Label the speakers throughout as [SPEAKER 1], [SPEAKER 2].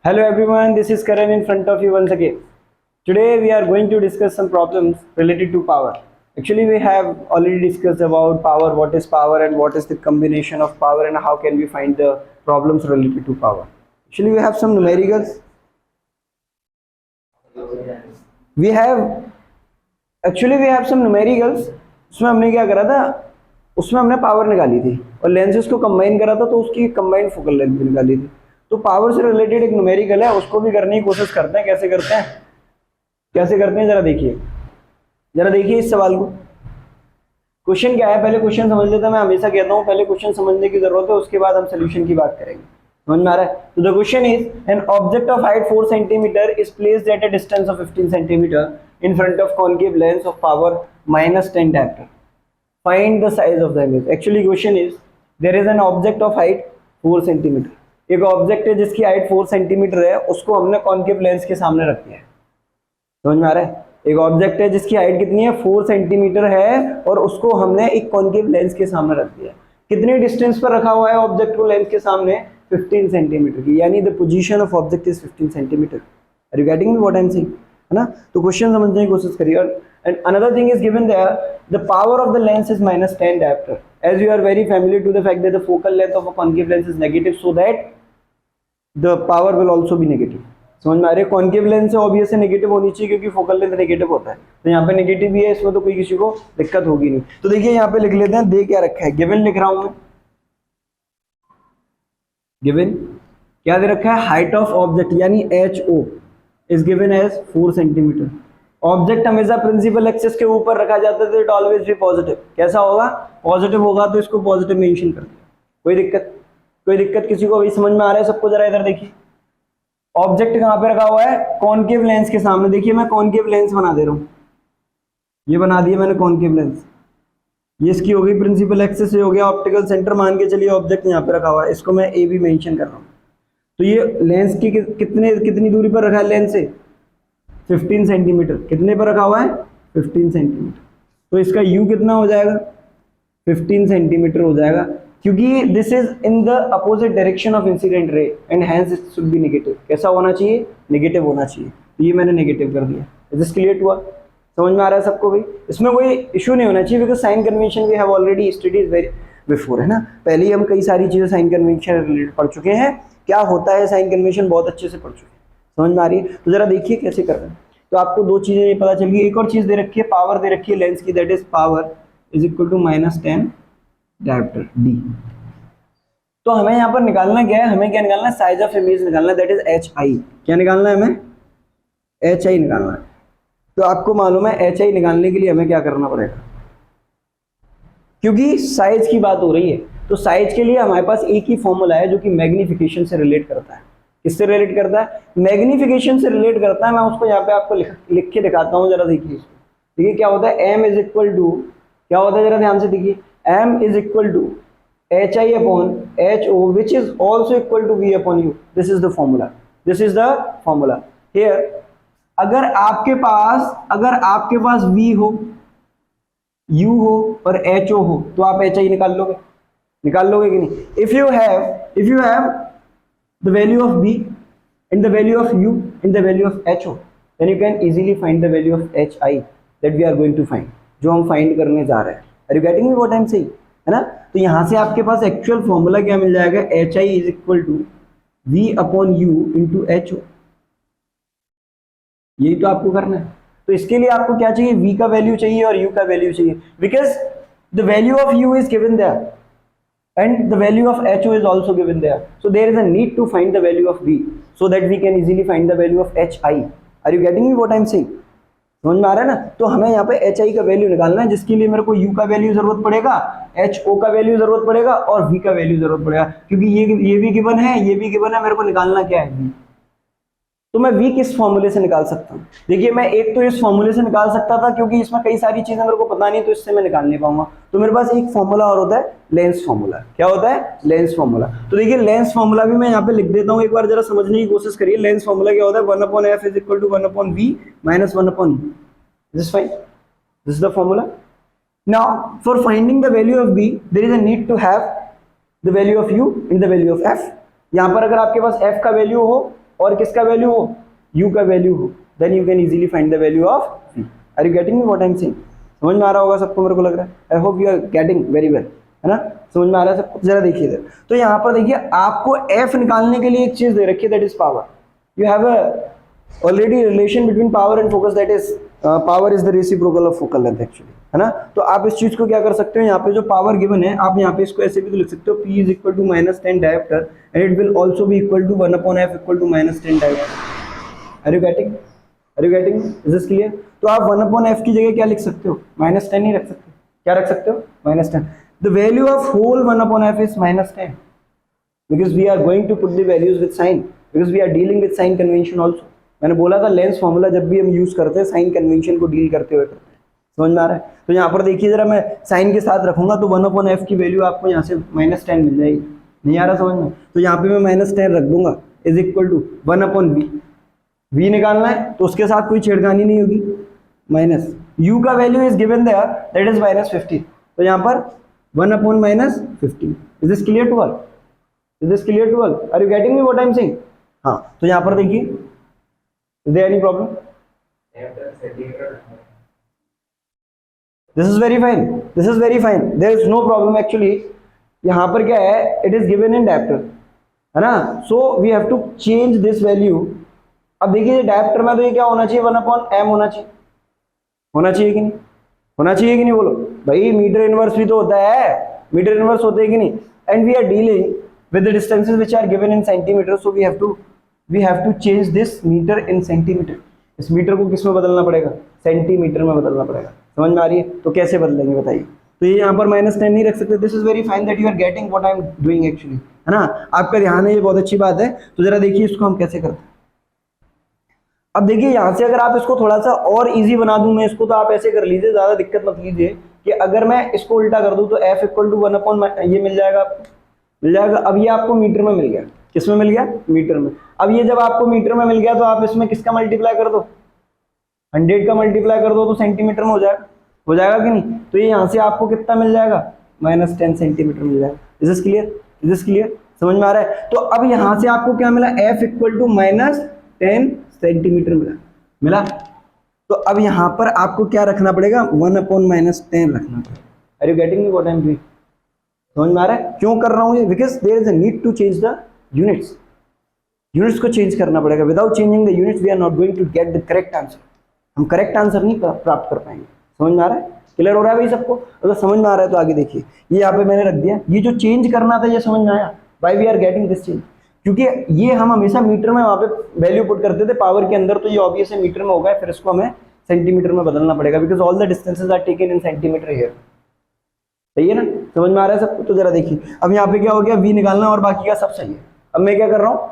[SPEAKER 1] Hello everyone, this is Karan in front of you once again. Today we are going to discuss some problems related to power. Actually we have already discussed about power, what is power and what is the combination of power and how can we find the problems related to power. Actually we have some numericals. We have some numericals. उसमें हमने क्या करा था, उसमें हमने power निकाली थी और लेंसेज को कंबाइन करा था तो उसकी कंबाइंड फोकल लेंथ भी निकाली थी। तो पावर से रिलेटेड एक न्यूमेरिकल है, उसको भी करने की कोशिश करते हैं। कैसे करते हैं जरा देखिए इस सवाल को। क्वेश्चन क्या है, पहले क्वेश्चन समझ लेते हैं। मैं हमेशा कहता हूँ पहले क्वेश्चन समझने की जरूरत है, उसके बाद हम सोल्यूशन की बात करेंगे। समझ में आ रहा है? तो the question is an object of height 4 centimetre is placed at a distance of 15 centimetre in front of concave lens of power -10 dioptre. Find the size of the image. Actually question is there is an object of height 4 centimetre. एक object है जिसकी height 4 centimetre है, उसको हमने concave lens के सामने रख दिया है। समझ में आ रहा है? एक ऑब्जेक्ट है जिसकी हाइट कितनी है, 4 सेंटीमीटर है और उसको हमने एक कॉन्केव लेंस के सामने रख दिया। कितने डिस्टेंस पर रखा हुआ है ऑब्जेक्ट को लेंस के सामने? 15 सेंटीमीटर की, यानी the position of object is 15 centimetre. Are you getting me what I am saying? है ना? तो क्वेश्चन समझने की कोशिश करिए। And another thing is given there, the power of the lens is -10 dioptre. As you are very familiar to the fact that the focal length of a concave lens is negative, so that the power will also be negative. समझ में आ रही है? Concave lens से obviously negative होनी चाहिए क्योंकि focal length negative होता है। तो यहाँ पे नेगेटिव भी है, इसमें तो कोई किसी को दिक्कत होगी नहीं। तो देखिए यहाँ पे लिख लेते हैं, दे क्या रखा है, गिवन लिख रहा हूं मैं। गिवन क्या दे रखा है? हाइट ऑफ ऑब्जेक्ट यानी HO is given as 4 centimetre. Object हमेशा प्रिंसिपल एक्सिस के ऊपर रखा जाता है तो इट ऑलवेज बी पॉजिटिव। कैसा होगा? पॉजिटिव होगा, तो इसको पॉजिटिव मेंशन कर दिया। कोई दिक्कत किसी को? अभी समझ में आ रहा है सबको? जरा इधर देखिए, ऑब्जेक्ट कहां पे रखा हुआ है? कॉन्केव लेंस के सामने। देखिए मैं कॉन्केव लेंस बना दे रहा हूं, ये बना दिया मैंने कॉन्केव लेंस। ये इसकी हो गई प्रिंसिपल एक्सिस, ये हो गया ऑप्टिकल सेंटर। मान के चलिए ऑब्जेक्ट यहाँ पे रखा हुआ है, इसको मैं A भी मेंशन कर रहा हूँ। तो ये लेंस की कितनी दूरी पर रखा है लेंस से? 15 सेंटीमीटर। कितने पर रखा हुआ है? 15 सेंटीमीटर। तो इसका U कितना हो जाएगा? 15 सेंटीमीटर हो जाएगा, क्योंकि this is in the opposite direction of incident ray and hence it should be negative. कैसा होना चाहिए? नेगेटिव होना चाहिए। तो ये मैंने नेगेटिव कर दिया। इज दिस क्लियर हुआ? समझ में आ रहा है सबको भाई? इसमें कोई इशू नहीं होना चाहिए, because sign convention we have already studied very before, है ना? पहले ही हम कई सारी चीजें साइन कन्वेंशन रिलेटेड पढ़ चुके हैं। क्या होता है साइन कन्वेंशन, बहुत अच्छे से पढ़ चुके हैं। समझ में आ रही है? तो जरा देखिए कैसे कर रहे हैं। तो आपको दो चीजें ये पता चल गई। एक और चीज दे रखी है, पावर दे रखी है लेंस की, that is power is equal to -10 dioptre D। तो हमें यहाँ पर निकालना क्या है? हमें क्या निकालना है? साइज ऑफ इमेज निकालना है, दैट इज HI। क्या निकालना है हमें? HI निकालना है। तो आपको मालूम है HI निकालने के लिए हमें क्या करना पड़ेगा? क्योंकि साइज की बात हो रही है, तो साइज के लिए हमारे पास एक ही फॉर्मूला है जो कि मैग्निफिकेशन से रिलेट करता है। किससे रिलेट करता है? मैग्निफिकेशन से रिलेट करता है। मैं उसको यहाँ पे आपको लिख के दिखाता हूँ, जरा देखिए। देखिए क्या होता है, M इज इक्वल टू, क्या होता है जरा ध्यान से देखिए, M is equal to HI upon HO which is also equal to V upon U. This is the formula. This is the formula. Here, अगर आपके पास V हो, U हो और HO हो तो आप HI निकाल लोगे कि नहीं? If you have the value of V and the value of U and the value of HO, then you can easily find the value of HI that we are going to find, जो हम find करने जा रहे हैं। Are you getting me what I'm saying? है ना? तो यहां से आपके पास एक्चुअल फॉर्मूला क्या मिल जाएगा? HI is equal to V upon U into HO। यही तो आपको करना है। तो इसके लिए आपको क्या चाहिए? V का वैल्यू चाहिए और U का वैल्यू चाहिए, because The value of u is given there and the value of ho is also given there. So there is a need to find the value of v so that we can easily find the value of hi. Are you getting me what I'm saying? समझ में आ रहा है ना? तो हमें यहाँ पे एच आई का वैल्यू निकालना है, जिसके लिए मेरे को यू का वैल्यू जरूरत पड़ेगा, एच ओ का वैल्यू जरूरत पड़ेगा और वी का वैल्यू जरूरत पड़ेगा, क्योंकि ये भी गिवन है, ये भी गिवन है, मेरे को निकालना क्या है, वी। तो मैं वी किस फॉर्मूले से निकाल सकता हूँ? देखिए मैं एक तो इस फॉर्मूले से निकाल सकता था, क्योंकि इसमें कई सारी चीजें मेरे को पता नहीं, तो इससे मैं निकाल नहीं पाऊंगा। तो मेरे पास एक फॉर्मूला और होता है, लेंस फॉर्मूला। क्या होता है? Lens formula. तो देखिए लेंस फॉर्मूला भी मैं यहाँ पे लिख देता हूँ, एक बार जरा समझने की कोशिश करिए। लेंस फॉर्मूला क्या होता है? 1/f is equal to 1/v minus 1/e। This is fine. This is the formula. Now, for finding the value of b, there is a need to have the value of u and the value of f. यहाँ पर अगर आपके पास f का value हो और किसका value हो? u का वैल्यू हो, then you can easily find the value of v. Are you getting me what I'm saying? समझ में आ रहा होगा सबको, मेरे को लग रहा है। I hope you are getting very well, है ना? समझ में आ रहा है सबको? जरा देखिए इधर। तो यहाँ पर देखिए आपको f निकालने के लिए एक चीज दे रखी है, that is power. You have a already relation between power and focus, that is power is the reciprocal of focal length actually, है ना? तो आप इस चीज को क्या कर सकते हो, यहाँ पे जो पावर गिवन है आप यहाँ पे इसको ऐसे भी तो लिख सकते हो, P is equal to -10 dioptre and it will also be equal to 1/f equal to -10 dioptre. Are you getting? Are you getting? Is this clear? तो आप 1/f की जगह क्या लिख सकते हो? -10 ही रख सकते हो। क्या रख सकते हो? -10। The value of whole 1/f is -10 because we are going to put the values with sign, because we are dealing with sign convention also. मैंने बोला था लेंस फॉर्मूला जब भी हम यूज करते हैं साइन कन्वेंशन को डील करते हुए करते हैं। समझ में आ रहा है? तो यहाँ पर देखिए जरा, मैं साइन के साथ रखूंगा तो 1/f की वैल्यू आपको यहाँ से -10 मिल जाएगी। नहीं आ रहा समझ में? तो यहाँ पे मैं -10 रख दूंगा, is equal to 1/v। v निकालना है तो उसके साथ कोई छेड़खानी नहीं होगी। माइनस u का value is given there, that is -15। तो यहाँ पर 1/-15। Is this clear to all? Is this clear to all? Are you getting me what I am saying? हाँ, तो यहाँ पर देखिए, is there any problem? This is very fine. This is very fine. There is no problem actually. यहाँ पर क्या है? It is given in diopter, है ना? So we have to change this value. अब देखिए diopter में तो ये क्या होना चाहिए? 1/m होना चाहिए। होना चाहिए कि नहीं? होना चाहिए कि नहीं? बोलो भाई, मीटर इनवर्स भी तो होता है, मीटर इनवर्स होते हैं कि नहीं? And we are dealing with the distances which are given in centimeters, so we have to change this meter in centimeter. इस मीटर को किस में बदलना पड़ेगा? सेंटीमीटर में बदलना पड़ेगा। समझ में आ रही है? तो कैसे बदलेंगे बताइए? तो ये यहाँ पर -10 नहीं रख सकते। This is very fine that you are getting what I am doing actually, है ना? आपका ध्यान है, ये बहुत अच्छी बात है। तो जरा देखिए इसको हम कैसे करते हैं। अब देखिए यहाँ से अगर आप इसको थोड़ा सा और इजी बना दूं मैं इसको, तो आप ऐसे कर लीजिए, ज्यादा दिक्कत मत लीजिए, कि अगर मैं इसको उल्टा कर दूं तो f इक्वल टू 1/, ये मिल जाएगा, मिल जाएगा। अब ये आपको मीटर में मिल गया। किस में मिल गया? मीटर में। अब ये जब आपको मीटर में मिल गया तो आप इसमें किसका मल्टीप्लाई कर दो? 100 का मल्टीप्लाई कर दो तो सेंटीमीटर में हो जाएगा। हो जाएगा कि नहीं? तो ये यहाँ से आपको कितना मिल जाएगा? -10 सेंटीमीटर मिल जाएगा। Is this clear? Is this clear? समझ में आ रहा है? तो अब यहाँ से आपको क्या मिला? f इक्वल टू -10 सेंटीमीटर मिला। तो अब यहाँ पर आपको क्या रखना पड़ेगा? 1/-10 रखना पड़ेगा। Are you getting me what I am doing? समझ में आ रहा है क्यों कर रहा हूँ ये? Because there is a need to change the units. Units को चेंज करना पड़ेगा। Without changing the units we are not going to get the correct answer. हम करेक्ट आंसर नहीं प्राप्त कर पाएंगे। समझ में आ रहा है? क्लियर हो रहा है भाई सबको? अगर समझ में आ रहा है तो आगे देखिए, ये यहाँ पे मैंने रख दिया। ये जो चेंज करना था ये समझ में आया? Why we are getting this change? क्योंकि ये हम हमेशा मीटर में वहाँ पे वैल्यू पुट करते थे पावर के अंदर, तो ये ऑब्वियस है मीटर में होगा, फिर इसको हमें सेंटीमीटर में बदलना पड़ेगा, because all the distances are taken in centimetre here. सही है ना? समझ में आ रहा है सबको? तो जरा देखिए, अब यहाँ पे क्या हो गया? v निकालना और बाकी का सब सही है। अब मैं क्या कर रहा हूँ,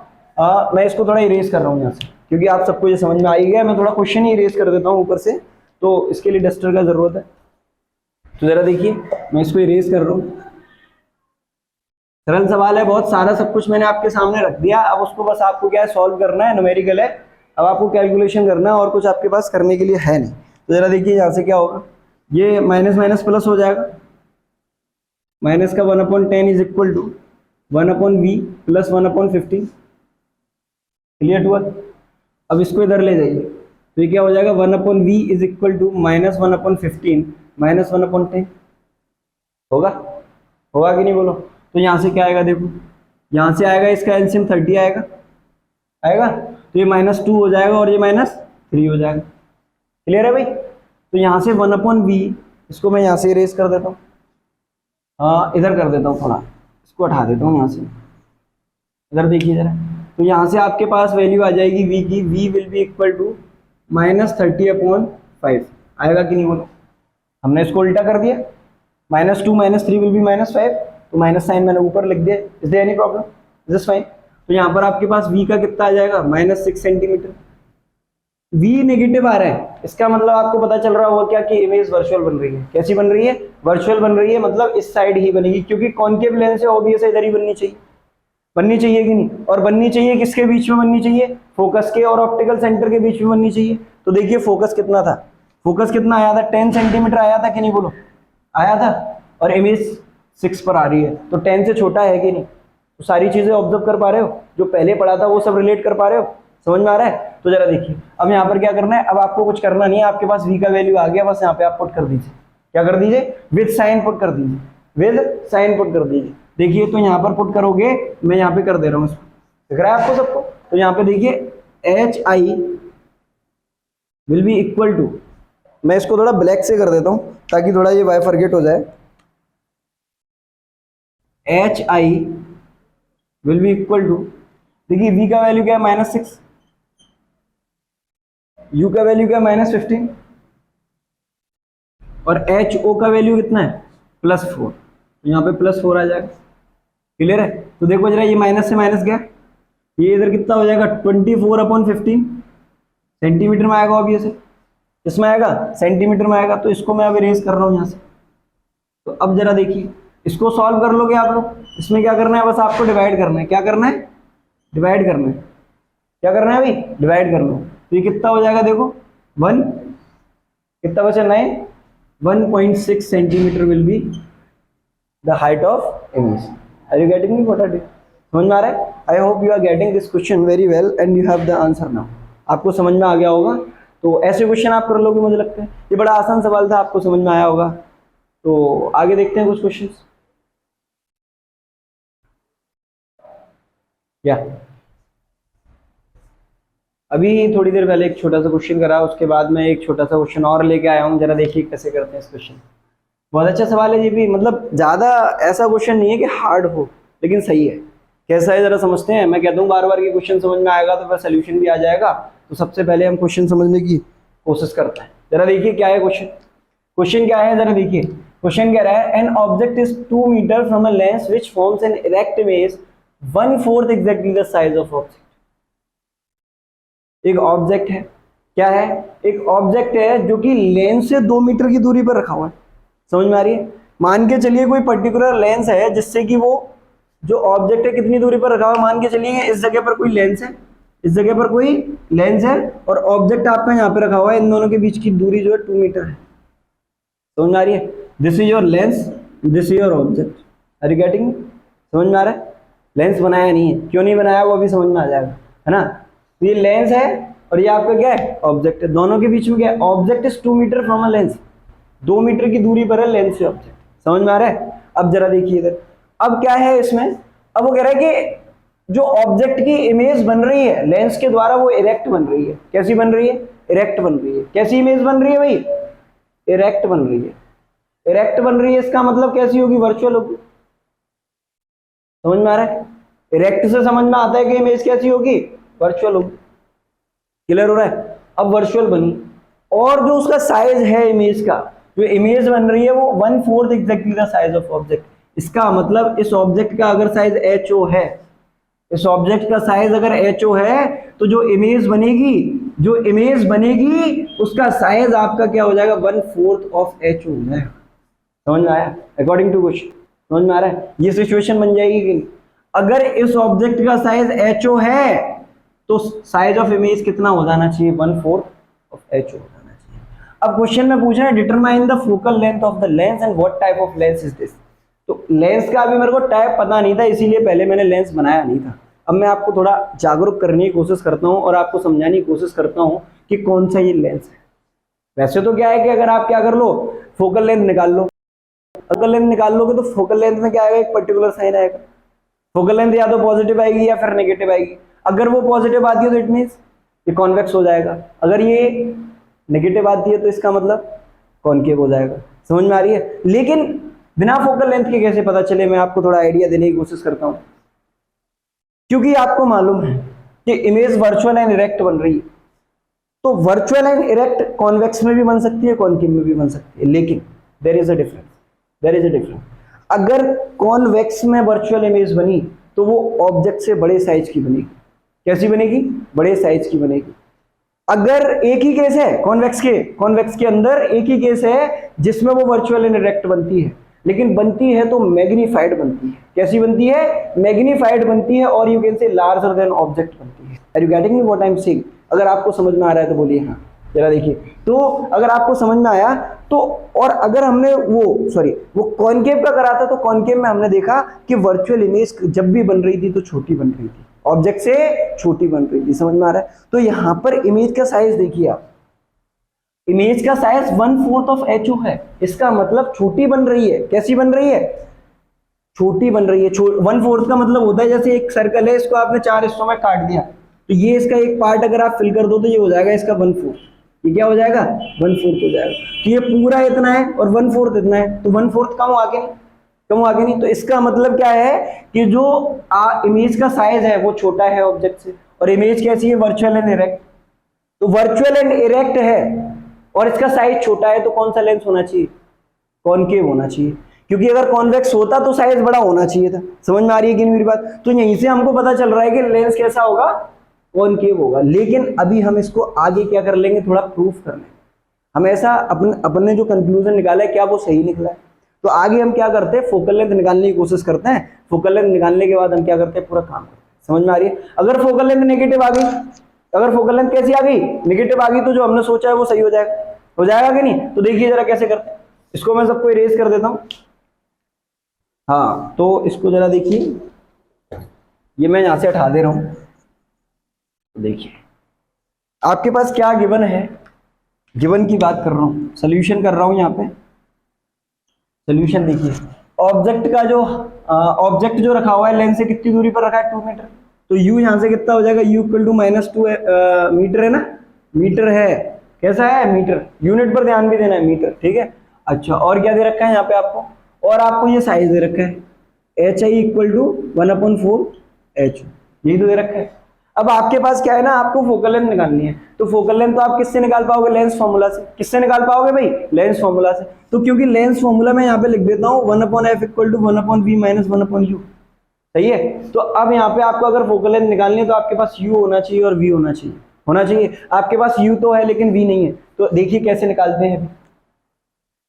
[SPEAKER 1] मैं इसको थोड़ा इरेज कर रहा हूँ यहाँ से, क्योंकि आप सबको ये समझ में आ ही गया। मैं थोड़ा क्वेश्चन ही इरेज कर देता हूँ ऊपर से, तो इसके लिए डस्टर का जरूरत है। तो जरा देखिए, मैं इसको इरेज कर रहा हूँ। सरल सवाल है बहुत सारा, सब कुछ मैंने आपके सामने रख दिया। अब उसको बस आपको क्या है? सॉल्व करना है, न्यूमेरिकल है। अब आपको कैलकुलेशन करना है और कुछ आपके पास करने के लिए है नहीं। तो जरा देखिए यहाँ से क्या होगा? ये माइनस माइनस प्लस हो जाएगा। माइनस का 1/10 is equal to 1/v plus 1/15। Clear to? अब इसको इधर ले जाइए, तो ये क्या हो जाएगा? 1/v is equal to -1/15 minus 1/10। होगा? होगा कि नहीं बोलो? तो यहाँ से क्या आएगा? देखो यहाँ से आएगा, इसका एलसीएम 30 आएगा, आएगा। तो ये -2 हो जाएगा और ये -3 हो जाएगा। क्लियर है भाई? तो यहाँ से 1/v, इसको मैं यहाँ से इरेज कर देता हूँ। हाँ इधर कर देता हूँ, थोड़ा इसको हटा देता हूँ यहाँ से। इधर देखिए जरा, तो यहाँ से आपके पास वैल्यू आ जाएगी v की, v will be equal to -30/5। आएगा कि नहीं बोलो? हमने इसको उल्टा कर दिया, -2 -3 विल बी -5, तो माइनस साइन मैंने ऊपर लिख दिया। Is there any problem? This fine. तो यहाँ पर आपके पास v का कितना आ जाएगा, -6 सेंटीमीटर। v नेगेटिव आ रहा है, इसका मतलब आपको पता चल रहा होगा क्या कि इमेज वर्चुअल बन रही है। कैसी बन रही है? वर्चुअल बन रही है, मतलब इस साइड ही बनेगी, क्योंकि कॉनकेव लेंस है, ऑब्वियस इधर ही बननी चाहिए। बननी चाहिए कि नहीं? और बननी चाहिए किसके बीच में बननी चाहिए? फोकस के और ऑप्टिकल सेंटर के बीच में बननी चाहिए। तो देखिए फोकस कितना था, फोकस कितना आया था, 10 सेंटीमीटर आया था कि नहीं बोलो? आया था। और इमेज 6 पर आ रही है, तो 10 से छोटा है कि नहीं? तो सारी चीजें ऑब्जर्व कर पा रहे हो, जो पहले पढ़ा था वो सब रिलेट कर पा रहे हो, समझ में आ रहा है? तो जरा देखिए, अब यहाँ पर क्या करना है, अब आपको कुछ करना नहीं है, आपके पास v का वैल्यू आ गया, बस यहाँ पे आप पुट कर दीजिए। क्या कर दीजिए? विद साइन पुट कर दीजिए, विद साइन पुट कर दीजिए। देखिए तो यहाँ पर पुट करोगे, मैं यहाँ पे कर दे रहा हूँ इसको, दिख रहा है आपको सबको? तो यहाँ पे देखिए HI will be equal to, मैं इसको थोड़ा ब्लैक से कर देता हूँ ताकि थोड़ा ये बाइफरकेट हो जाए। HI will be equal to, देखिए v का वैल्यू क्या है, -6, u का वैल्यू क्या है, -15, और HO का वैल्यू कितना है, +4। यहाँ पे +4 आ जाएगा। क्लियर है? तो देखो जरा, ये माइनस से माइनस गया, ये इधर कितना हो जाएगा, 24/15 सेंटीमीटर में आएगा। ऑब्वियस है, किसमें आएगा? सेंटीमीटर में आएगा। तो इसको मैं अब इरेज कर रहा हूँ यहाँ से। तो अब जरा देखिए, इसको सॉल्व कर लोगे आप लोग। इसमें क्या करना है, बस आपको डिवाइड करना है। क्या करना है? डिवाइड करना है। क्या करना है भाई? डिवाइड करना है। तो ये कितना हो जाएगा, देखो 1, कितना बचा, 9, 1.6 centimetre will be the height of image. Are you getting me what I did? समझ में आ रहा है? I hope you are getting this question very well and you have the answer now. आपको समझ में आ गया होगा। तो ऐसे क्वेश्चन आप कर लोगे, मुझे लगता है ये बड़ा आसान सवाल था, आपको समझ में आया होगा। तो आगे देखते हैं कुछ क्वेश्चंस। या अभी थोड़ी देर पहले एक छोटा सा क्वेश्चन करा, उसके बाद मैं एक छोटा सा क्वेश्चन और लेके आया हूँ। जरा देखिए कैसे करते हैं इस क्वेश्चन। बहुत अच्छा सवाल है ये भी, मतलब ज्यादा ऐसा क्वेश्चन नहीं है कि हार्ड हो, लेकिन सही है। कैसा है जरा समझते हैं। मैं कहता हूँ बार बार कि क्वेश्चन समझ में आएगा तो फिर सोल्यूशन भी आ जाएगा। तो सबसे पहले हम क्वेश्चन समझने की कोशिश करते हैं। जरा देखिए क्या है क्वेश्चन। क्वेश्चन क्या है, जरा देखिए। क्वेश्चन कह रहा है, an object is 2 metre from a lens which forms an erect image 1/4 exactly the size of object. एक ऑब्जेक्ट है, क्या है? एक ऑब्जेक्ट है जो कि लेंस से 2 मीटर की दूरी पर रखा हुआ है। समझ में आ रही है? मान के चलिए कोई पर्टिकुलर लेंस है जिससे कि वो जो ऑब्जेक्ट है कितनी दूरी पर रखा हुआ है। मान के चलिए इस जगह पर कोई लेंस है, इस जगह पर कोई लेंस है, और ऑब्जेक्ट आपका यहाँ पे रखा हुआ है। इन दोनों के बीच की दूरी जो है 2 मीटर है। समझ में आ रही है? This is your lens, this is your object. Are you getting? समझ में आ रहा है? लेंस बनाया नहीं है, क्यों नहीं बनाया वो अभी समझ में आ जाएगा, है ना? तो ये लेंस है और ये आपका क्या है, ऑब्जेक्ट है। दोनों के बीच में क्या है, object is 2 metre from a lens. 2 metre की दूरी पर है लेंस से ऑब्जेक्ट। समझ में आ रहा है? अब जरा देखिए इधर, अब क्या है इसमें, अब वो कह रहा है कि जो ऑब्जेक्ट की इमेज बन रही है लेंस के द्वारा वो इरेक्ट बन रही है। कैसी बन रही है? इरेक्ट बन रही है। कैसी इमेज बन रही है भाई? इरेक्ट बन रही है। इरेक्ट बन रही है, इसका मतलब कैसी होगी? वर्चुअल होगी। समझ में आ रहा है? इरेक्ट से समझ में आता है कि इमेज कैसी होगी? वर्चुअल होगी। क्लियर हो रहा है? अब वर्चुअल बनी, और जो उसका साइज है इमेज का, जो इमेज बन रही है वो 1/4 exactly the size of object. इसका मतलब इस ऑब्जेक्ट का अगर साइज HO है, इस ऑब्जेक्ट का साइज अगर HO है, तो जो इमेज बनेगी, जो इमेज बनेगी उसका साइज आपका क्या हो जाएगा? 1/4 ऑफ HO हो जाएगा। समझ में आया? According to question. समझ में आ रहा है? ये सिचुएशन बन जाएगी कि अगर इस ऑब्जेक्ट का साइज HO है तो साइज ऑफ इमेज कितना हो जाना चाहिए? 1/4 ऑफ HO हो जाना चाहिए। अब क्वेश्चन में पूछ रहे हैं determine the focal length of the lens and what type of lens is this. तो लेंस का अभी मेरे को टाइप पता नहीं था, इसीलिए पहले मैंने लेंस बनाया नहीं था। अब मैं आपको थोड़ा जागरूक करने की कोशिश करता हूँ और आपको समझाने की कोशिश करता हूँ कि कौन सा ये लेंस है। वैसे तो क्या है कि अगर आप क्या कर लो, फोकल लेंथ निकाल लो। फोकल लेंथ निकाल लोगे तो फोकल लेंथ में क्या आएगा? एक पर्टिकुलर साइन आएगा। फोकल लेंथ या तो पॉजिटिव आएगी या फिर नेगेटिव आएगी। अगर वो पॉजिटिव आती है तो इट मींस ये कॉन्वेक्स हो जाएगा, अगर ये नेगेटिव आती है तो इसका मतलब कॉनकेव हो जाएगा। समझ में आ रही है? लेकिन बिना फोकल लेंथ के कैसे पता चले, मैं आपको थोड़ा आइडिया देने की कोशिश करता हूं। क्योंकि आपको मालूम है कि इमेज वर्चुअल एंड इरेक्ट बन रही है, तो वर्चुअल एंड इरेक्ट कॉन्वेक्स में भी बन सकती है, कॉनकेव में भी बन सकती है, लेकिन there is a difference, there is a difference. अगर कॉन्वेक्स में वर्चुअल इमेज बनी तो वो ऑब्जेक्ट से बड़े साइज की बनेगी। कैसी बनेगी? बड़े साइज की बनेगी। अगर एक ही केस है कॉन्वेक्स के अंदर एक ही केस है जिसमें वो वर्चुअल एंड इरेक्ट बनती है, लेकिन बनती है तो मैग्नीफाइड बनती है। कैसी बनती है? मैग्नीफाइड बनती है, और you can say larger than object बनती है। Are you getting me what I am saying? अगर आपको समझ में आ रहा है तो बोलिए हाँ। जरा देखिए, तो अगर आपको समझ में आया तो, और अगर हमने वो कॉनकेव का करा था, तो कॉनकेव में हमने देखा कि वर्चुअल इमेज जब भी बन रही थी तो छोटी बन रही थी, ऑब्जेक्ट से छोटी बन रही थी। समझ में आ रहा है? तो यहां पर इमेज का साइज देखिए आप, इमेज का साइज 1/4 ऑफ एचओ है। इसका मतलब छोटी बन रही है। कैसी बन रही है? छोटी बन रही है। 1/4 का मतलब होता है जैसे एक सर्कल है, इसको आपने 4 हिस्सों में काट दिया, तो ये इसका एक पार्ट अगर आप फिल कर दो तो ये हो जाएगा इसका 1/4। ये क्या हो जाएगा? 1/4 हो जाएगा। तो ये पूरा इतना है और 1/4 इतना है, तो 1/4 कम आगे नहीं, कम आगे नहीं। तो इसका मतलब क्या है कि जो इमेज का साइज है वो छोटा है ऑब्जेक्ट से, और इमेज कैसी है? Virtual and erect. तो वर्चुअल एंड इरेक्ट है और इसका साइज छोटा है, तो कौन सा लेंस होना चाहिए? कॉनकेव होना चाहिए, क्योंकि अगर कॉन्वेक्स होता तो साइज बड़ा होना चाहिए था। समझ में आ रही है कि नहीं मेरी बात? तो यहीं से हमको पता चल रहा है कि लेंस कैसा होगा? कॉनकेव होगा। लेकिन अभी हम इसको आगे क्या कर लेंगे? थोड़ा प्रूफ कर लेंगे। हम ऐसा अपन ने जो कंक्लूजन निकाला है क्या वो सही निकला है? तो आगे हम क्या करते हैं? फोकल लेंथ निकालने की कोशिश करते हैं। फोकल लेंथ निकालने के बाद हम क्या करते हैं? पूरा काम करते हैं। समझ में आ रही है? अगर फोकल लेंथ नेगेटिव आ गई, अगर फोकल लेंथ कैसी आ गई? नेगेटिव आ गई, तो जो हमने सोचा है वो सही हो जाएगा। हो जाएगा कि नहीं? तो देखिए जरा कैसे करते हैं। इसको मैं सबको इरेज कर देता हूं। हाँ, तो इसको जरा देखिए, ये मैं यहां से हटा दे रहा हूं। देखिए आपके पास क्या गिवन है, गिवन की बात कर रहा हूं, सोल्यूशन कर रहा हूं यहाँ पे। सोल्यूशन देखिए, ऑब्जेक्ट का जो ऑब्जेक्ट जो रखा हुआ है लेंस से कितनी दूरी पर रखा है? 2 मीटर। तो u यहां से कितना हो जाएगा? u इक्वल टू -2 मीटर है ना? मीटर है। कैसा है? मीटर। यूनिट पर ध्यान भी देना है, मीटर। ठीक है। अच्छा, और क्या दे रखा है यहाँ पे आपको? और आपको ये साइज दे रखा है hi इक्वल टू 1/4 h, यही तो दे रखा है। अब आपके पास क्या है ना, आपको फोकल लेंथ निकालनी है, तो फोकल लेंथ तो आप किससे निकाल पाओगे? लेंस फॉर्मूला से। किससे निकाल पाओगे भाई? लेंस फॉर्मूला से। तो क्योंकि लेंस फॉर्मूला में यहाँ पे लिख देता हूँ 1/f equal to 1/v minus 1/u। सही है। तो अब यहाँ पे आपको अगर फोकल लेंथ निकालनी है तो आपके पास u होना चाहिए और v होना चाहिए, होना चाहिए। आपके पास u तो है लेकिन v नहीं है, तो देखिए कैसे निकालते हैं।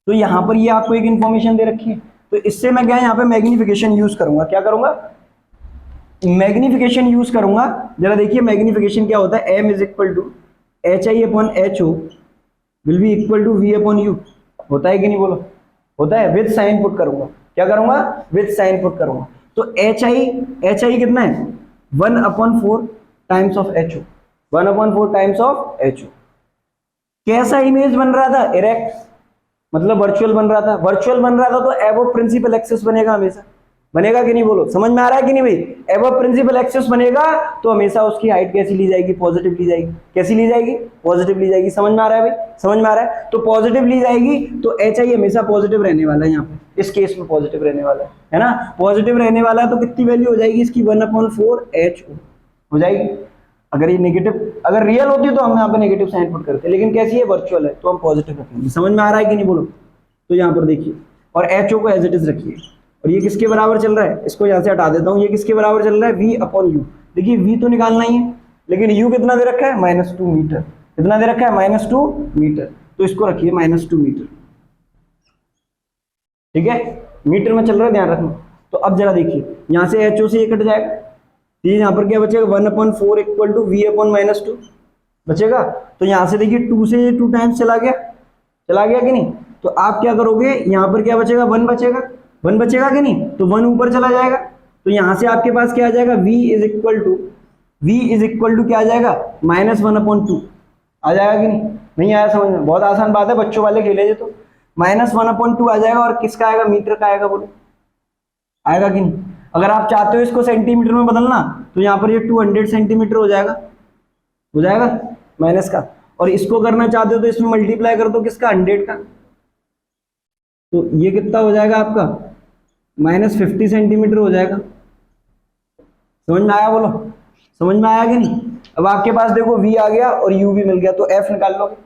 [SPEAKER 1] तो यहाँ पर ये आपको एक इंफॉर्मेशन दे रखी है, तो इससे मैं क्या यहाँ पे मैग्निफिकेशन यूज करूंगा। क्या करूंगा? मैग्निफिकेशन यूज करूंगा। जरा देखिए मैग्निफिकेशन क्या होता है? m is equal to hi upon H O will be equal to v upon u। होता है कि नहीं? बोलो। होता है। विद साइन पुट करूंगा। क्या करूंगा? विद साइन पुट करूंगा। तो hi कितना है? 1/4 times of H O, 1/4 times of H O. कैसा इमेज बन रहा था? इरेक्ट, मतलब वर्चुअल बन रहा था। वर्चुअल बन रहा था तो एबव प्रिंसिपल एक्सिस बनेगा हमेशा। बनेगा कि नहीं? बोलो। समझ में आ रहा है कि नहीं भाई? एबव प्रिंसिपल एक्सिस बनेगा तो हमेशा उसकी हाइट कैसी ली जाएगी? पॉजिटिव ली जाएगी। कैसी ली जाएगी? पॉजिटिव ली जाएगी। समझ में आ रहा है भाई? समझ में आ रहा है? तो पॉजिटिव ली जाएगी तो एच आई हमेशा पॉजिटिव रहने वाला है। यहाँ पे इस केस में पॉजिटिव रहने वाला है ना? पॉजिटिव रहने वाला है तो कितनी वैल्यू हो जाएगी इसकी? 1/4 एच हो जाएगी। अगर ये नेगेटिव, अगर रियल होती तो हम यहाँ पे नेगेटिव साइन पुट करते, लेकिन कैसी है? वर्चुअल है, तो हम पॉजिटिव रखेंगे। समझ में आ रहा है कि नहीं? बोलो। तो यहाँ पर देखिए, और एच ओ को एज इट इज रखिए, और ये किसके बराबर चल रहा है? इसको यहाँ से हटा देता हूँ। ये किसके बराबर चल रहा है? v upon u। देखिए v तो निकालना ही है, लेकिन u कितना दे रखा है? -2 मीटर। कितना दे रखा है? -2 मीटर। तो इसको रखिए -2 मीटर। ठीक है, मीटर में चल रहा है, ध्यान रखना। तो अब जरा देखिए, यहाँ से एच ओ से ये कट जाएगा, ये यहाँ पर क्या बचेगा? 1/4 इक्वल टू v अपॉन -2 बचेगा। तो यहाँ से देखिए 2 से ये 2 टाइम्स चला गया, चला गया कि नहीं? तो आप क्या करोगे? यहाँ पर क्या बचेगा? 1 बचेगा। 1 बचेगा कि नहीं? तो 1 ऊपर चला जाएगा, तो यहाँ से आपके पास क्या आ जाएगा? v इज इक्वल टू क्या आ जाएगा? -1/2 आ जाएगा कि नहीं? नहीं आया समझ में? बहुत आसान बात है, बच्चों वाले खेले जो। तो -1/2 आ जाएगा, और किसका आएगा? मीटर का आएगा। बोलो, आएगा कि नहीं? अगर आप चाहते हो इसको सेंटीमीटर में बदलना तो यहाँ पर ये 200 सेंटीमीटर हो जाएगा, हो जाएगा माइनस का। और इसको करना चाहते हो तो इसमें मल्टीप्लाई कर दो किसका? 100 का। तो ये कितना हो जाएगा आपका -50 सेंटीमीटर हो जाएगा। समझ में आया बोलो, समझ में आया कि नहीं? अब आपके पास देखो v आ गया और u भी मिल गया, तो f निकाल लोगे,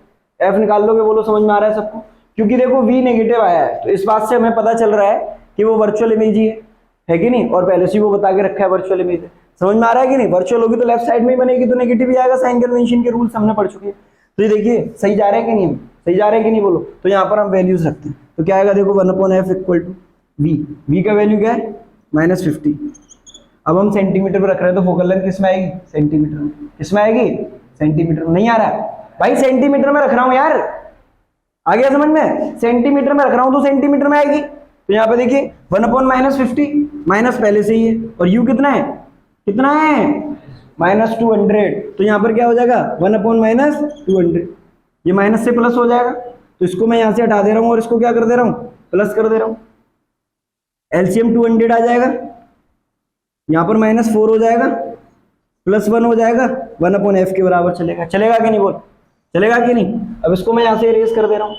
[SPEAKER 1] f निकाल लोगे। बोलो समझ में आ रहा है सबको? क्योंकि देखो v नेगेटिव आया है, तो इस बात से हमें पता चल रहा है कि वो वर्चुअल इमेज ही है कि नहीं? और पहले से वो बता के रखा है वर्चुअल इमेज है। समझ में आ रहा है कि नहीं? वर्चुअल होगी तो लेफ्ट साइड में ही बनेगी, तो नेगेटिव ही आएगा। साइन कन्वेंशन के रूल्स हमने पढ़ चुके हैं। तो ये देखिए सही जा रहे हैं कि नहीं, सही जा रहे हैं कि नहीं बोलो। तो यहाँ पर हम वैल्यूज रखते हैं, तो क्या आएगा देखो 1/f इक्वल टू v का वैल्यू क्या है -50। अब हम सेंटीमीटर में रख रहे हैं, तो फोकल लेंथ किस में आएगी? सेंटीमीटर में। किस में आएगी? सेंटीमीटर में। नहीं आ रहा है भाई? सेंटीमीटर में रख रहा हूं यार, आ गया समझ में? सेंटीमीटर में रख रहा हूं तो सेंटीमीटर में आएगी। तो यहाँ पे देखिए 1/-50 माइनस पहले से ही है, और u कितना है? कितना है? -200। तो यहाँ पर क्या हो जाएगा 1/-200, ये माइनस से प्लस हो जाएगा। तो इसको मैं यहाँ से हटा दे रहा हूँ और इसको क्या कर दे रहा हूँ? प्लस कर दे रहा हूँ। एलसीएम 200 आ जाएगा, यहाँ पर -4 हो जाएगा, +1 हो जाएगा, 1/f के बराबर चलेगा। चलेगा कि नहीं बोल? चलेगा कि नहीं? अब इसको मैं यहाँ से इरेज कर दे रहा हूँ,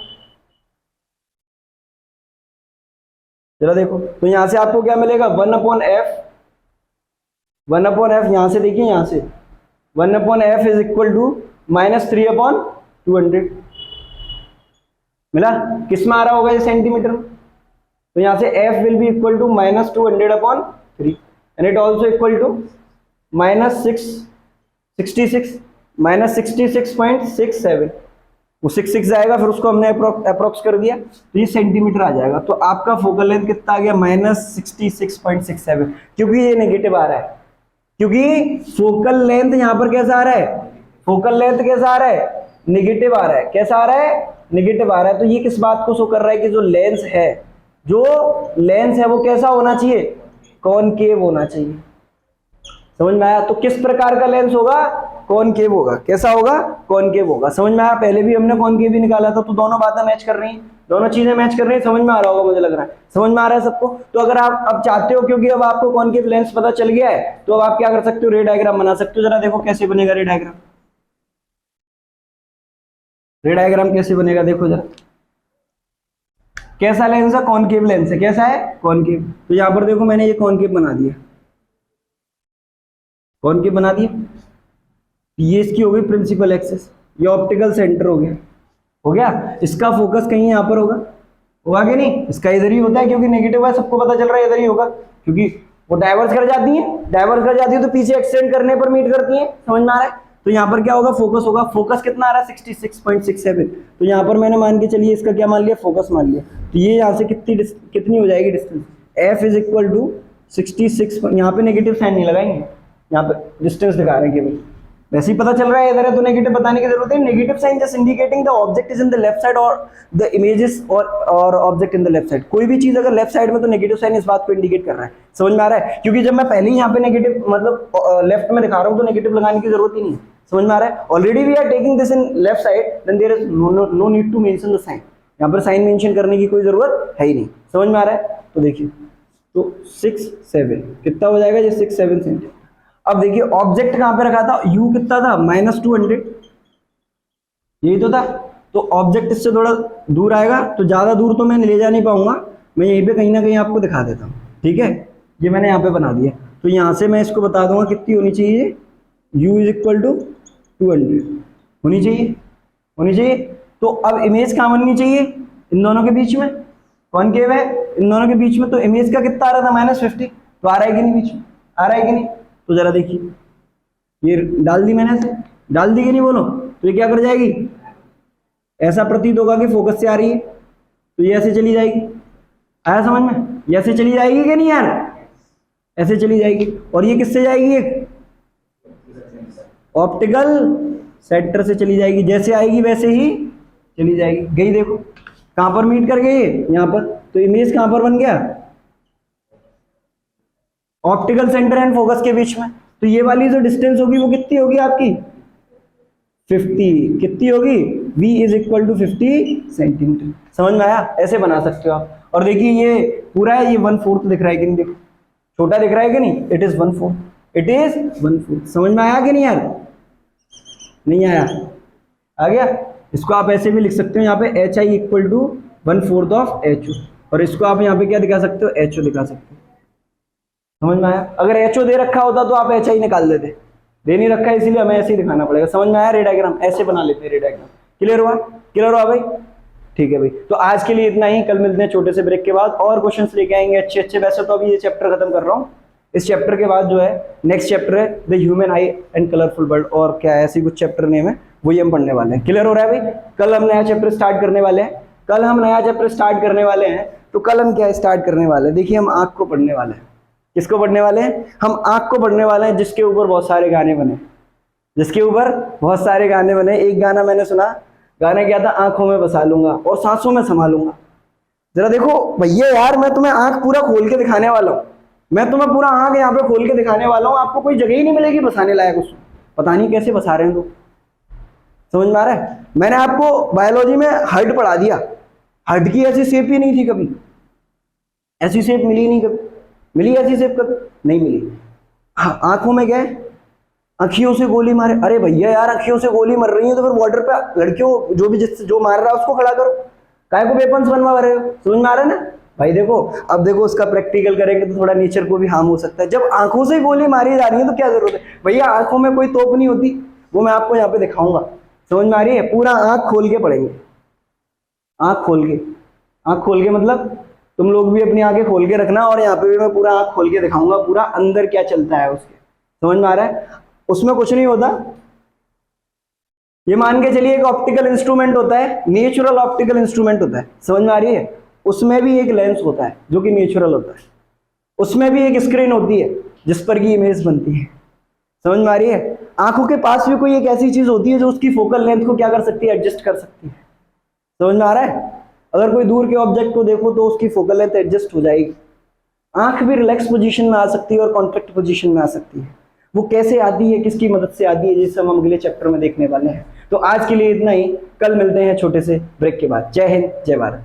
[SPEAKER 1] जरा देखो। तो यहाँ से आपको क्या मिलेगा? 1/f यहाँ से देखिए, यहाँ से 1/f इज इक्वल टू -3/200 मिला। किस में आ रहा होगा ये? सेंटीमीटर में। तो यहाँ से f will be equal to -200/3 and it also equal to -66.67। वो 66 आएगा, फिर उसको हमने अप्रोक्स कर दिया, तो ये सेंटीमीटर आ जाएगा। तो आपका फोकल लेंथ कितना आ गया? -66.67, क्योंकि ये नेगेटिव आ रहा है। क्योंकि फोकल लेंथ यहाँ पर कैसा आ रहा है? फोकल लेंथ कैसा आ रहा है? नेगेटिव आ रहा है। कैसा आ रहा है? नेगेटिव आ रहा है। तो ये किस बात को शो कर रहा है कि जो लेंस है वो कैसा होना चाहिए? कॉनकेव होना चाहिए। समझ में आया? तो किस प्रकार का लेंस होगा? कॉनकेव होगा। कैसा होगा? कॉनकेव होगा। समझ में आया? पहले भी हमने कॉनकेव ही निकाला था, तो दोनों बातें मैच कर रही हैं, दोनों चीजें मैच कर रही हैं। समझ में आ रहा होगा मुझे लग रहा है। समझ में आ रहा है सबको? तो अगर आप अब चाहते हो, क्योंकि अब आपको कॉनकेव लेंस पता चल गया है, तो अब आप क्या कर सकते हो? रे डायग्राम बना सकते हो। जरा देखो कैसे बनेगा रे डायग्राम। रे डायग्राम कैसे बनेगा देखो जरा। कैसा लेंस है? कॉनकेव लेंस है। कैसा है? कॉनकेव। तो यहां पर देखो मैंने ये कॉनकेव बना दिया, कॉनकेव बना दिया। ये इसकी हो गई प्रिंसिपल एक्सिस, ये ऑप्टिकल सेंटर हो गया। हो गया? इसका फोकस कहीं यहां पर होगा कि नहीं? इसका इधर ही होता है, क्योंकि नेगेटिव है, सबको पता चल रहा है इधर ही होगा, क्योंकि वो डाइवर्स कर जाती है, तो पीछे एक्सटेंड करने पर मीट करती है। समझ में आ रहा है? तो यहाँ पर क्या होगा? फोकस होगा। फोकस कितना आ रहा है? 66.67। तो यहाँ पर मैंने मान के चलिए इसका क्या मान लिया? फोकस मान लिया। तो ये यहाँ से कितनी हो जाएगी distance? f is equal to 66। यहाँ पे नेगेटिव साइन नहीं लगाएंगे, यहाँ पे डिस्टेंस दिखा रहे हैं केवल। वैसे ही पता चल रहा है इधर है, तो नेगेटिव बताने की जरूरत है। Negative sign just indicating the object is in the left side और द इमेजेस और object in the left side. कोई भी चीज अगर लेफ्ट साइड में, तो नेगेटिव साइन इस बात को इंडिकेट कर रहा है। समझ में आ रहा है? क्योंकि जब मैं पहले ही यहाँ पे नेगेटिव मतलब लेफ्ट में दिखा रहा हूँ, तो नेगेटिव लगाने की जरूरत ही नहीं है। समझ में आ रहा है? Already we are taking this in left side, then there is no need to mention the sign. यहाँ पर साइन मेंशन करने की कोई जरूरत है ही नहीं। समझ में आ रहा है? तो देखिए, तो 6-7 कितना हो जाएगा? ये 6-7 सेंटीमीटर। अब देखिए ऑब्जेक्ट कहां पे रखा था? u कितना था? -200, यही तो था। तो ऑब्जेक्ट इससे थोड़ा दूर आएगा, तो ज्यादा दूर तो मैं ले जा नहीं पाऊंगा, मैं यहीं पे कहीं ना कहीं आपको दिखा देता हूँ। ठीक है, ये मैंने यहाँ पे बना दिया। तो यहाँ से मैं इसको बता दूंगा कितनी होनी चाहिए? u इज इक्वल टू 200 होनी चाहिए। तो अब इमेज कहाँ बननी चाहिए? इन दोनों के बीच में। कॉनकेव है इन दोनों के बीच में, तो इमेज का कितना आ रहा था? -50। तो आ रहा है कि नहीं बीच में? आ रहा है कि नहीं? तो जरा देखिए, ये डाल दी मैंने, से डाल दी कि नहीं बोलो? तो ये क्या कर जाएगी? ऐसा प्रतीत होगा कि फोकस से आ रही है, तो ये ऐसे चली जाएगी। आया समझ में? ये ऐसे चली जाएगी कि नहीं यार? ऐसे चली जाएगी। और ये किससे जाएगी? एक ऑप्टिकल सेंटर से चली जाएगी। जैसे आएगी वैसे ही चली जाएगी। गई देखो कहां पर मीट कर गई? यहां पर। तो इमेज कहां पर बन गया? ऑप्टिकल सेंटर एंड फोकस के बीच में। तो ये वाली जो डिस्टेंस होगी वो कितनी होगी आपकी? 50। कितनी होगी? v is equal to 50 centimetre. समझ में आया? ऐसे बना सकते हो आप। और देखिए ये पूरा है, ये 1/4 दिख रहा है कि नहीं? देखो छोटा दिख रहा है कि नहीं? It is 1/4, it is 1/4। समझ में आया कि नहीं यार? नहीं आया? आ गया? इसको आप ऐसे भी लिख सकते हो, यहाँ पे hi equal to 1/4 of h। और इसको आप यहाँ पे क्या दिखा सकते हो, HO दिखा सकते हो। समझ में आया? अगर HO दे रखा होता तो आप HI निकाल देते, दे नहीं रखा है इसीलिए हमें ऐसे ही दिखाना पड़ेगा। समझ में आया? रे डायग्राम ऐसे बना लेते हैं, रे डायग्राम। क्लियर हुआ? क्लियर हुआ भाई? ठीक है भाई, तो आज के लिए इतना ही। कल मिलते हैं छोटे से ब्रेक के बाद, और क्वेश्चंस लेके आएंगे अच्छे अच्छे। वैसे तो अभी ये चैप्टर खत्म कर रहा हूँ, इस चैप्टर के बाद जो है नेक्स्ट चैप्टर है the human I and colourful world, और क्या है ऐसी कुछ चैप्टर नेम है, वही हम पढ़ने वाले हैं। क्लियर हो रहा है भाई? कल हम नया चैप्टर स्टार्ट करने वाले हैं, कल हम नया चैप्टर स्टार्ट करने वाले हैं। तो कल हम क्या स्टार्ट करने वाले हैं, देखिए हम आँख को पढ़ने वाले हैं। किसको पढ़ने वाले हैं? हम आँख को पढ़ने वाले हैं, जिसके ऊपर बहुत सारे गाने बने, जिसके ऊपर बहुत सारे गाने बने। एक गाना मैंने सुना, गाना क्या था, आंखों में बसा लूंगा और सांसों में संभालूंगा। जरा देखो भैया यार, मैं तुम्हें आंख पूरा खोल के दिखाने वाला हूँ, मैं तुम्हें पूरा आंख यहाँ पे खोल के दिखाने वाला हूँ, आपको कोई जगह ही नहीं मिलेगी बसाने लायक उसको। पता नहीं कैसे बसा रहे हैं लोग। समझ में आ रहा है? मैंने आपको बायोलॉजी में हार्ट पढ़ा दिया, हार्ट की ऐसी शेप ही नहीं थी कभी, ऐसी शेप मिली नहीं कभी, मिली ऐसी शेप कभी नहीं मिली। हाँ, आंखों में गए, अखियों से गोली मारे। अरे भैया यार, अखियों से गोली मर रही है तो फिर बॉर्डर पे लड़कियों जो भी जिससे जो मार रहा है उसको खड़ा करो, काय को वेपन्स बनवा रहे हो। समझ में आ रहा है ना भाई? देखो अब देखो, उसका प्रैक्टिकल करेंगे तो थोड़ा नेचर को भी हार्म हो सकता है। जब आंखों से गोली मारी जा रही है तो क्या जरूरत है भैया, आंखों में कोई तोप नहीं होती, वो मैं आपको यहाँ पे दिखाऊंगा। समझ में आ रही है? पूरा आंख खोल के पढ़ेंगे, आंख खोल के, आंख खोल के मतलब तुम लोग भी अपनी आंखें खोल के रखना, और यहाँ पे भी मैं पूरा आंख खोल के दिखाऊंगा, पूरा अंदर क्या चलता है उसके। समझ में आ रहा है? उसमें कुछ नहीं होता, ये मान के चलिए एक ऑप्टिकल इंस्ट्रूमेंट होता है, नेचुरल ऑप्टिकल इंस्ट्रूमेंट होता है। समझ में आ रही है? उसमें भी एक लेंस होता है जो कि नेचुरल होता है, उसमें भी एक स्क्रीन होती है जिस पर की इमेज बनती है। समझ में आ रही है? आंखों के पास भी कोई एक ऐसी चीज होती है जो उसकी फोकल लेंथ को क्या कर सकती है, एडजस्ट कर सकती है। समझ में आ रहा है? अगर कोई दूर के ऑब्जेक्ट को देखो तो उसकी फोकल लेंथ एडजस्ट हो जाएगी। आंख भी रिलैक्स पोजीशन में आ सकती है और कॉन्ट्रैक्ट पोजीशन में आ सकती है। वो कैसे आती है, किसकी मदद से आती है, जिसे हम अगले चैप्टर में देखने वाले हैं। तो आज के लिए इतना ही, कल मिलते हैं छोटे से ब्रेक के बाद। जय हिंद, जय भारत।